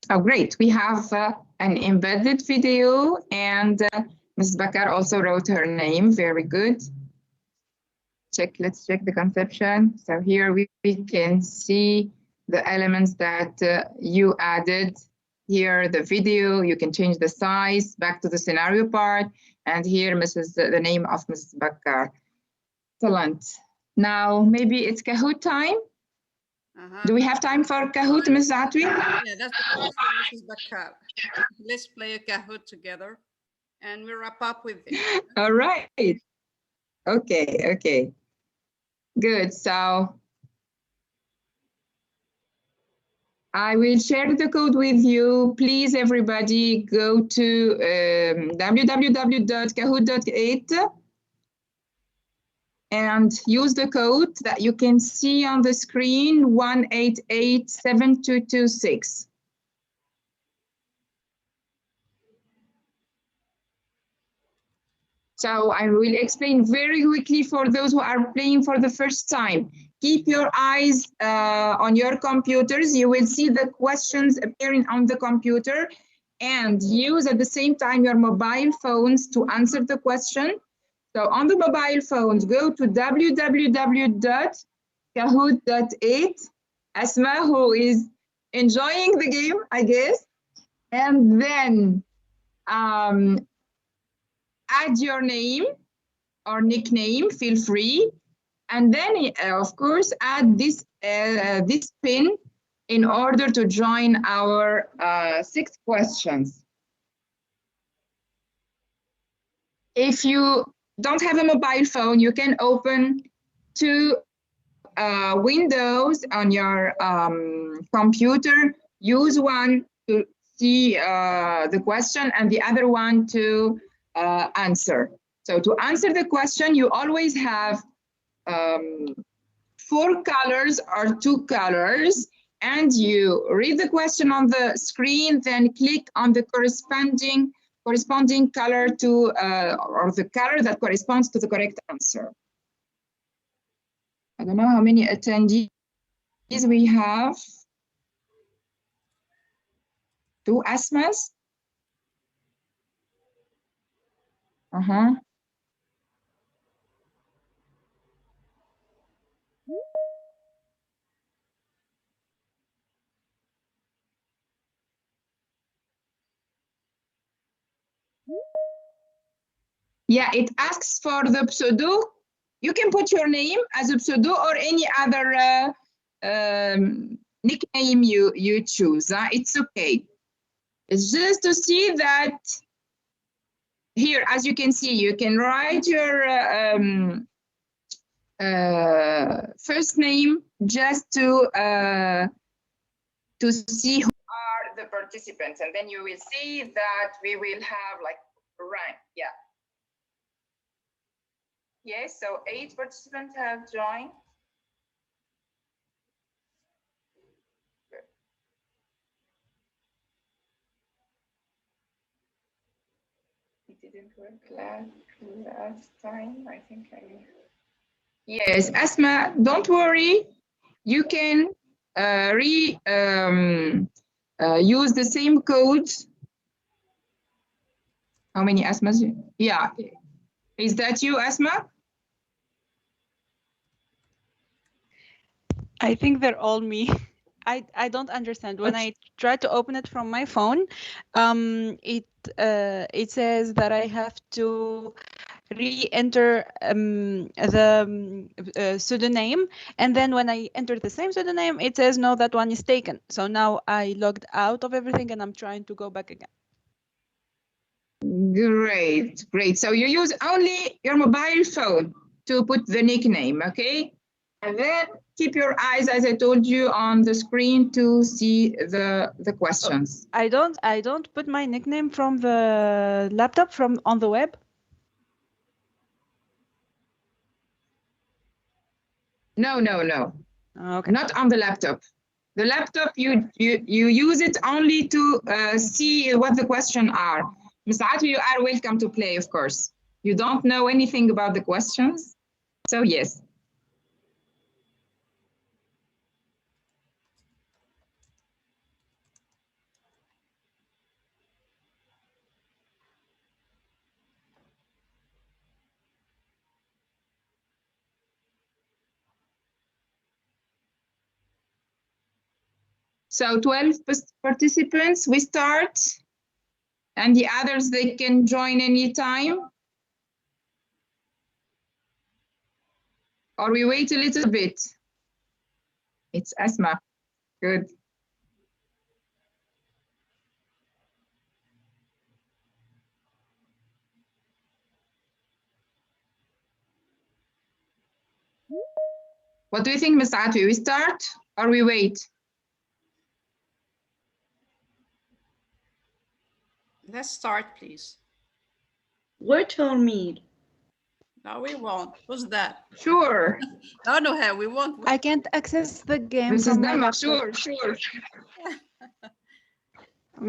Oh, great. We have an embedded video, and Ms. Bakar also wrote her name. Very good. Let's check the conception. So here we can see the elements that you added. Here, the video, you can change the size back to the scenario part. And here, the name of Mrs. Bakar. Excellent. Now, maybe it's Kahoot time. Do we have time for Kahoot, Ms. Atwi? Yeah, that's the time for Mrs. Bakar. Let's play a Kahoot together, and we wrap up with it. All right. Okay. Good. So I will share the code with you. Please, everybody, go to www.kahoot.it and use the code that you can see on the screen, 1887226. So I will explain very quickly for those who are playing for the first time. Keep your eyes on your computers. You will see the questions appearing on the computer, and use at the same time your mobile phones to answer the question. So on the mobile phones, go to www.kahoot.it. Asma, who is enjoying the game, I guess, and then add your name or nickname, feel free. And then, of course, add this pin in order to join our 6 questions. If you don't have a mobile phone, you can open 2 windows on your computer. Use one to see the question and the other one to answer. So to answer the question, you always have 4 colors or 2 colors, and you read the question on the screen, then click on the corresponding color to or the color that corresponds to the correct answer. I don't know how many attendees we have. 2 Asmas. Yeah, it asks for the pseudo. You can put your name as a pseudo or any other nickname you choose. It's okay. It's just to see that here, as you can see, you can write your first name just to see who are the participants, and then you will see that we will have like rank. Yeah. Yes, so 8 participants have joined. It didn't work last time. I think Yes, Asma, don't worry. You can use the same code. How many Asmas? Yeah. Is that you, Asma? I think they're all me. I don't understand. When I try to open it from my phone, it says that I have to re-enter the pseudonym, and then when I enter the same pseudonym, it says no, that one is taken. So now I logged out of everything and I'm trying to go back again. Great. So you use only your mobile phone to put the nickname, okay? And then keep your eyes, as I told you, on the screen to see the questions. I don't put my nickname from the laptop on the web. No. Okay. Not on the laptop. The laptop, you use it only to see what the questions are. Ms. Atwi, you are welcome to play, of course. You don't know anything about the questions, so yes. So 12 participants, we start. And the others, they can join anytime. Or we wait a little bit. It's Asma. Good. What do you think, Ms. Atwi? We start or we wait? Let's start, please. Wait for me. No, we won't. Who's that? Sure. No, we won't. I can't access the game This is from my Dama. laptop. Sure.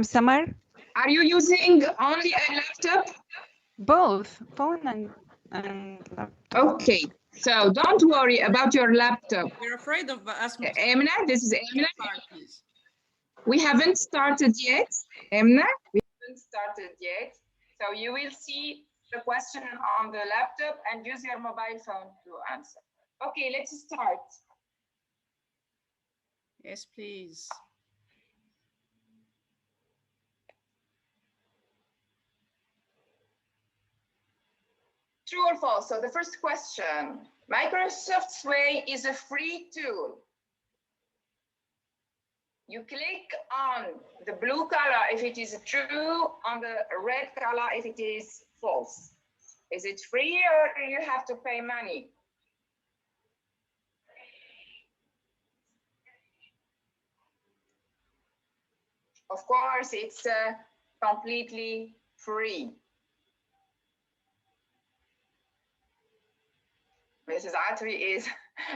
Samar? Are you using only a laptop? Both phone and laptop. Okay. So don't worry about your laptop. We're afraid of Asma. Emna, this is Emna. Start, please. We haven't started yet. Emna, we haven't started yet. So you will see the question on the laptop and use your mobile phone to answer. Okay, let's start. Yes, please. True or false? So the first question, Microsoft Sway is a free tool. You click on the blue color if it is true, on the red color if it is false. Is it free or you have to pay money? Of course, it's completely free. Mrs. Atwi is,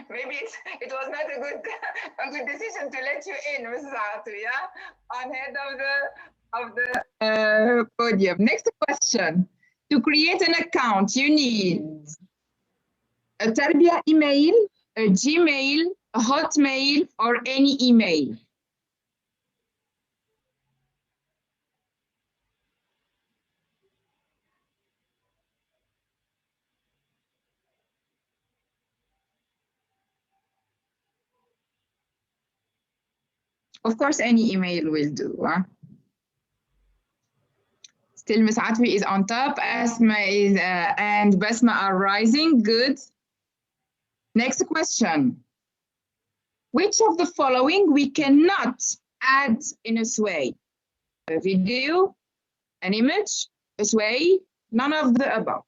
maybe it was not a good decision to let you in, Mrs. Atwi, yeah? On head of the podium. Next question. To create an account, you need a Tarbia email, a Gmail, a Hotmail, or any email. Of course, any email will do. Huh? Still, Ms. Atwi is on top. Asma is, and Basma are rising. Good. Next question. Which of the following we cannot add in a sway? A video, an image, a sway, none of the above.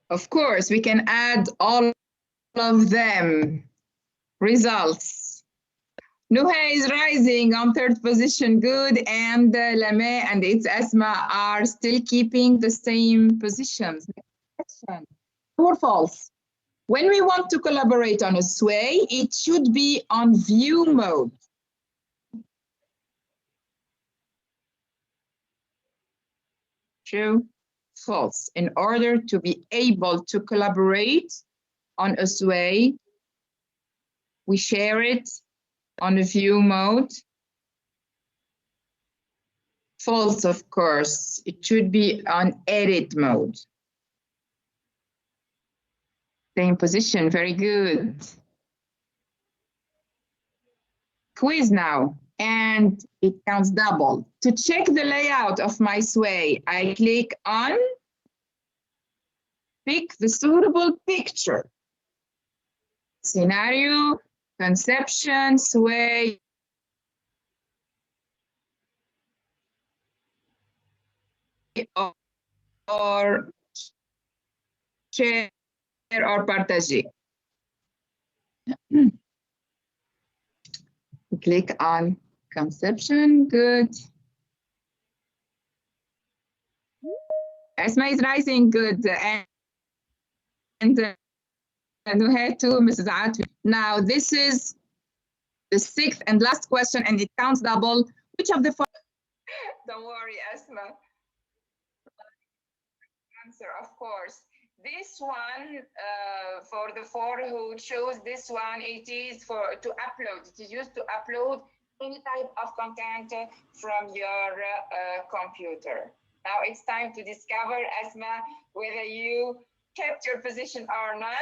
Of course, we can add all of them. Results. Nuha is rising on third position, good, and Lame and its Asma are still keeping the same positions. True or false? When we want to collaborate on a sway, it should be on view mode. True, false. In order to be able to collaborate on a sway, we share it on a view mode. False, of course. It should be on edit mode. Same position, very good. Quiz now, and it counts double. To check the layout of my sway, I click on pick the suitable picture. Scenario, conception, sway, or share or partager. Click on conception. Good. Esma is rising. Good. And Nuhay to Mrs. Atwi. Now, this is the sixth and last question, and it counts double. Which of the four? Don't worry, Esma. Answer, of course. This one, for the four who chose this one, it is to upload. It is used to upload any type of content from your computer. Now it's time to discover, Esma, whether you kept your position or not.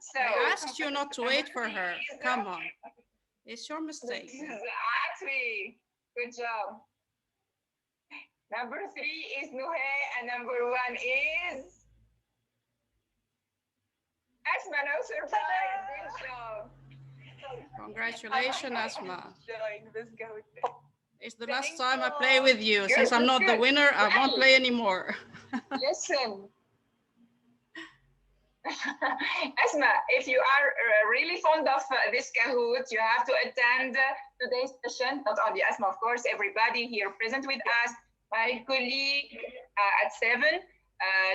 So I asked you not to wait for her. Come on. It's your mistake. Exactly. Good job. Number 3 is Nuhay, and number 1 is Asma. No surprise. Good job. Congratulations, Asma. This go. It's the last time I play with you. Since I'm not the winner, I won't play anymore. Listen. Asma, if you are really fond of this Kahoot, you have to attend today's session. Not only Asma, of course, everybody here present with us. My colleague at 7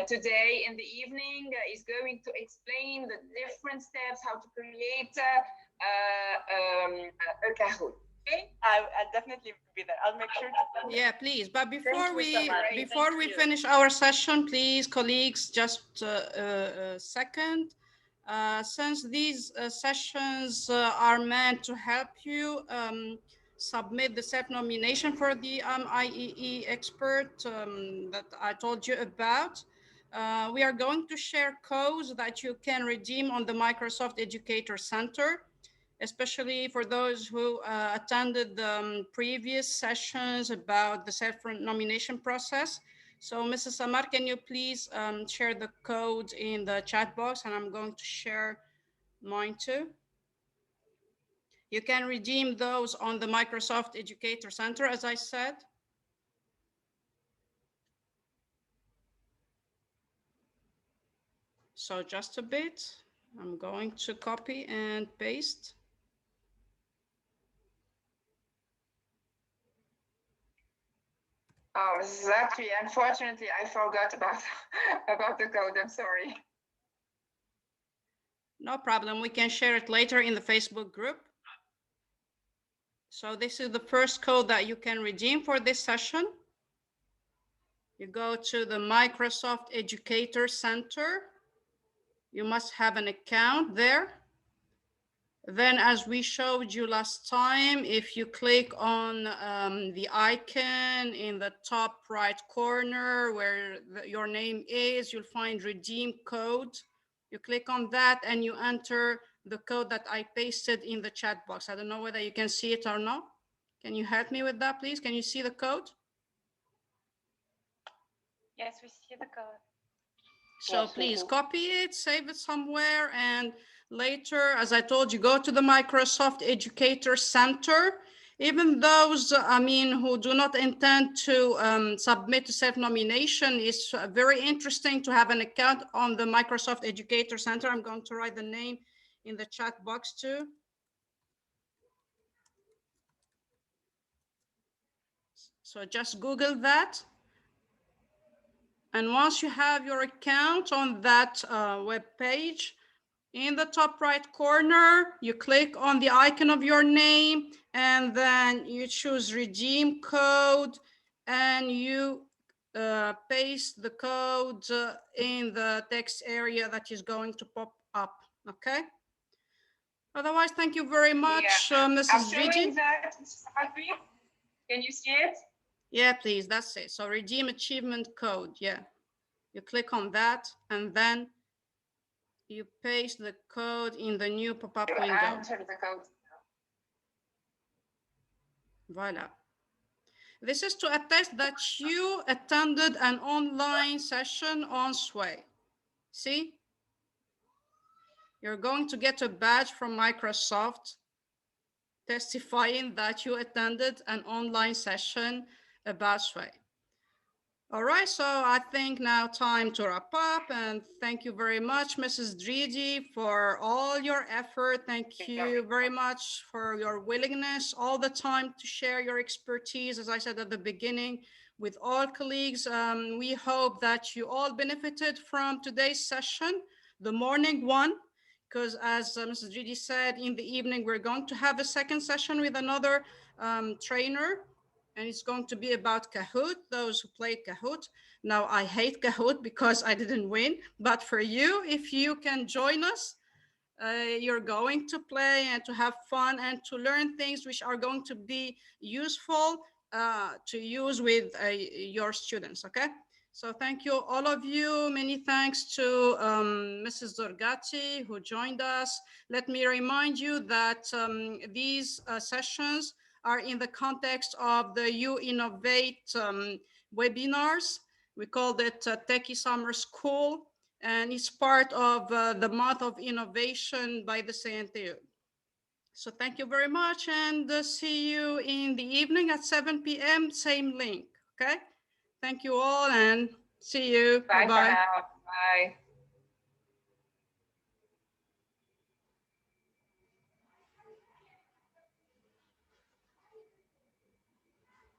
today in the evening is going to explain the different steps how to create a Kahoot. Okay? I'll definitely be there. I'll make sure to. Yeah, please. But before Thank we you. finish our session, please, colleagues, just a second. Since these sessions are meant to help you submit the self-nomination for the IEE expert that I told you about, we are going to share codes that you can redeem on the Microsoft Educator Center, especially for those who attended the previous sessions about the self-nomination process. So Mrs. Samar, can you please share the code in the chat box, and I'm going to share mine too. You can redeem those on the Microsoft Educator Center, as I said. So just a bit, I'm going to copy and paste. Oh, exactly. Unfortunately, I forgot about the code. I'm sorry. No problem. We can share it later in the Facebook group. So this is the first code that you can redeem for this session. You go to the Microsoft Educator Center. You must have an account there. Then, as we showed you last time, if you click on the icon in the top right corner where your name is, you'll find redeem code. You click on that and you enter the code that I pasted in the chat box. I don't know whether you can see it or not. Can you help me with that, please? Can you see the code? Yes, we see the code. So please copy it, save it somewhere, and later, as I told you, go to the Microsoft Educator Center. Even those, who do not intend to submit to self-nomination, it's very interesting to have an account on the Microsoft Educator Center. I'm going to write the name in the chat box too. So just Google that. And once you have your account on that web page, in the top right corner, you click on the icon of your name, and then you choose redeem code, and you paste the code in the text area that is going to pop up, okay? Otherwise, thank you very much, Mrs. Dridi. Can you see it? Yeah, please, that's it. So redeem achievement code, yeah. You click on that, and then you paste the code in the new pop-up window. Enter the code. Voila. This is to attest that you attended an online session on Sway. See? You're going to get a badge from Microsoft testifying that you attended an online session about Sway. All right, so I think now time to wrap up, and thank you very much, Mrs. Dridi, for all your effort. Thank you very much for your willingness all the time to share your expertise, as I said at the beginning, with all colleagues. We hope that you all benefited from today's session, the morning one, because as Mrs. Dridi said, in the evening, we're going to have a second session with another trainer, and it's going to be about Kahoot, those who played Kahoot. Now, I hate Kahoot because I didn't win, but for you, if you can join us, you're going to play and to have fun and to learn things which are going to be useful to use with your students, okay? So thank you, all of you. Many thanks to Mrs. Zorgati, who joined us. Let me remind you that these sessions are in the context of the U-innovate webinars. We called it Techy Summer School, and it's part of the month of innovation by the CNTU. So thank you very much, and see you in the evening at 7 p.m., same link, okay? Thank you all, and see you. Bye Bye-bye. for now. Bye.